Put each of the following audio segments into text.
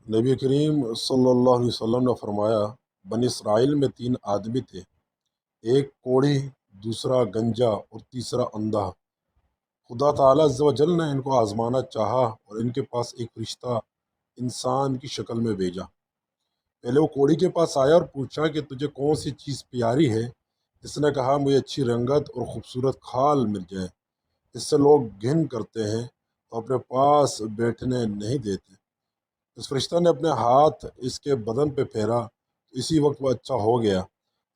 نبی کریم صلی اللہ علیہ وسلم نے فرمایا، بنی اسرائیل میں 3 آدمی تھے، ایک کوڑی، دوسرا گنجا اور تیسرا اندھا۔ خدا تعالیٰ عز و جل نے ان کو آزمانا چاہا اور ان کے پاس ایک فرشتہ انسان کی شکل میں بھیجا۔ پہلے وہ کوڑی کے پاس آیا اور پوچھا کہ تجھے کون سی چیز پیاری ہے؟ اس نے کہا، مجھے اچھی رنگت اور خوبصورت کھال مل جائے، اس سے لوگ گھن کرتے ہیں تو اپنے پاس بیٹھنے نہیں دیتے۔ اس فرشتہ نے اپنے ہاتھ اس کے بدن پہ پھیرا، اسی وقت وہ اچھا ہو گیا،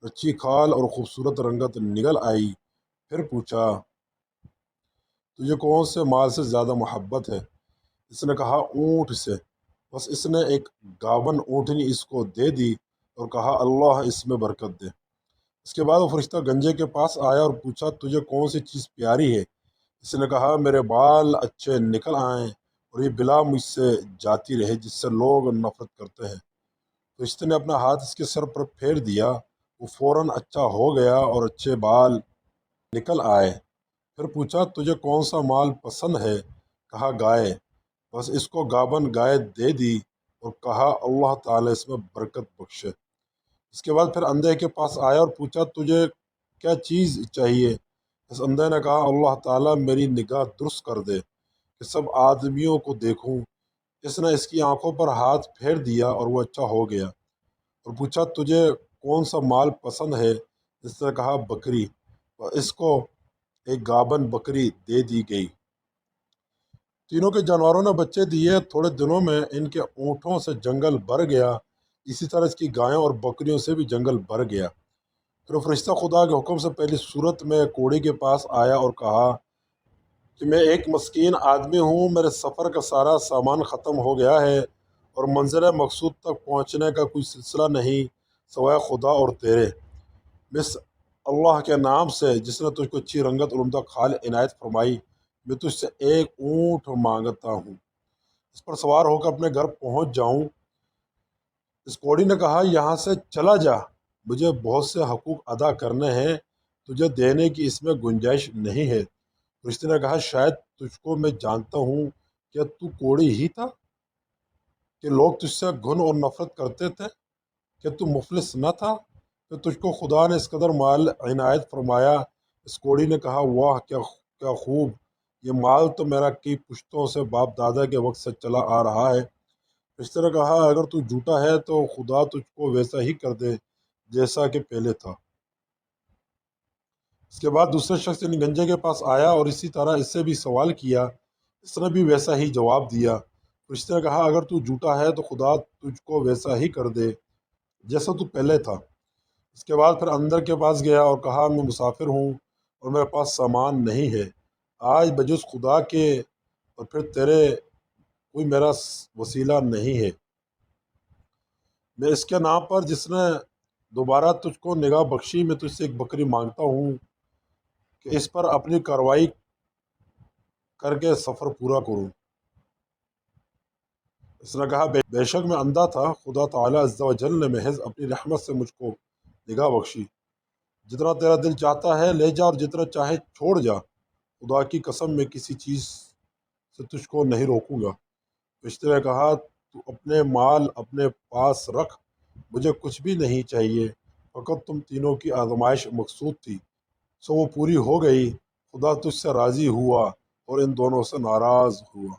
اچھی کھال اور خوبصورت رنگت نگل آئی۔ پھر پوچھا، تجھے کون سے مال سے زیادہ محبت ہے؟ اس نے کہا، اونٹ سے۔ بس اس نے ایک گابن اونٹنی اس کو دے دی اور کہا، اللہ اس میں برکت دے۔ اس کے بعد وہ فرشتہ گنجے کے پاس آیا اور پوچھا، تجھے کون سی چیز پیاری ہے؟ اس نے کہا، میرے بال اچھے نکل آئیں اور یہ بلا مجھ سے جاتی رہے جس سے لوگ نفرت کرتے ہیں۔ فرشتے نے اپنا ہاتھ اس کے سر پر پھیر دیا، وہ فوراً اچھا ہو گیا اور اچھے بال نکل آئے۔ پھر پوچھا، تجھے کون سا مال پسند ہے؟ کہا، گائے۔ بس اس کو گابن گائے دے دی اور کہا، اللہ تعالیٰ اس میں برکت بخشے۔ اس کے بعد پھر اندھے کے پاس آیا اور پوچھا، تجھے کیا چیز چاہیے؟ اس اندھے نے کہا، اللہ تعالیٰ میری نگاہ درست کر دے کہ سب آدمیوں کو دیکھوں۔ اس نے اس کی آنکھوں پر ہاتھ پھیر دیا اور وہ اچھا ہو گیا، اور پوچھا، تجھے کون سا مال پسند ہے؟ اس نے کہا، بکری، اور اس کو ایک گابن بکری دے دی گئی۔ تینوں کے جانوروں نے بچے دیے، تھوڑے دنوں میں ان کے اونٹوں سے جنگل بھر گیا، اسی طرح اس کی گایوں اور بکریوں سے بھی جنگل بھر گیا۔ پھر وہ فرشتہ خدا کے حکم سے پہلی صورت میں کوڑی کے پاس آیا اور کہا کہ میں ایک مسکین آدمی ہوں، میرے سفر کا سارا سامان ختم ہو گیا ہے اور منزل مقصود تک پہنچنے کا کوئی سلسلہ نہیں سوائے خدا اور تیرے۔ بس اللہ کے نام سے جس نے تجھ کو اچھی رنگت اور عمدہ کھال عنایت فرمائی، میں تجھ سے ایک اونٹ مانگتا ہوں، اس پر سوار ہو کر اپنے گھر پہنچ جاؤں۔ اس کوڑی نے کہا، یہاں سے چلا جا، مجھے بہت سے حقوق ادا کرنے ہیں، تجھے دینے کی اس میں گنجائش نہیں ہے۔ فرشتے نے کہا، شاید تجھ کو میں جانتا ہوں، کیا تو کوڑی ہی تھا کہ لوگ تجھ سے گھن اور نفرت کرتے تھے؟ کیا تو مفلس نہ تھا کہ تجھ کو خدا نے اس قدر مال عنایت فرمایا؟ اس کوڑی نے کہا، واہ، کیا خوب، یہ مال تو میرا کئی پشتوں سے باپ دادا کے وقت سے چلا آ رہا ہے۔ فرشتے نے کہا، اگر تو جھوٹا ہے تو خدا تجھ کو ویسا ہی کر دے جیسا کہ پہلے تھا۔ اس کے بعد دوسرے شخص یعنی گنجے کے پاس آیا اور اسی طرح اس سے بھی سوال کیا، اس نے بھی ویسا ہی جواب دیا۔ فرشتے نے کہا، اگر تو جھوٹا ہے تو خدا تجھ کو ویسا ہی کر دے جیسا تو پہلے تھا۔ اس کے بعد پھر اندر کے پاس گیا اور کہا، میں مسافر ہوں اور میرے پاس سامان نہیں ہے، آج بجز خدا کے اور پھر تیرے کوئی میرا وسیلہ نہیں ہے۔ میں اس کے نام پر جس نے دوبارہ تجھ کو نگاہ بخشی، میں تجھ سے ایک بکری مانگتا ہوں کہ اس پر اپنی کارروائی کر کے سفر پورا کروں۔ اس نے کہا، بے شک میں اندھا تھا، خدا تعالیٰ عز و جل نے محض اپنی رحمت سے مجھ کو نگاہ بخشی۔ جتنا تیرا دل چاہتا ہے لے جا اور جتنا چاہے چھوڑ جا، خدا کی قسم میں کسی چیز سے تجھ کو نہیں روکوں گا۔ فرشتے نے کہا، تو اپنے مال اپنے پاس رکھ، مجھے کچھ بھی نہیں چاہیے، فقط تم تینوں کی آزمائش مقصود تھی، سو وہ پوری ہو گئی۔ خدا تجھ سے راضی ہوا اور ان دونوں سے ناراض ہوا۔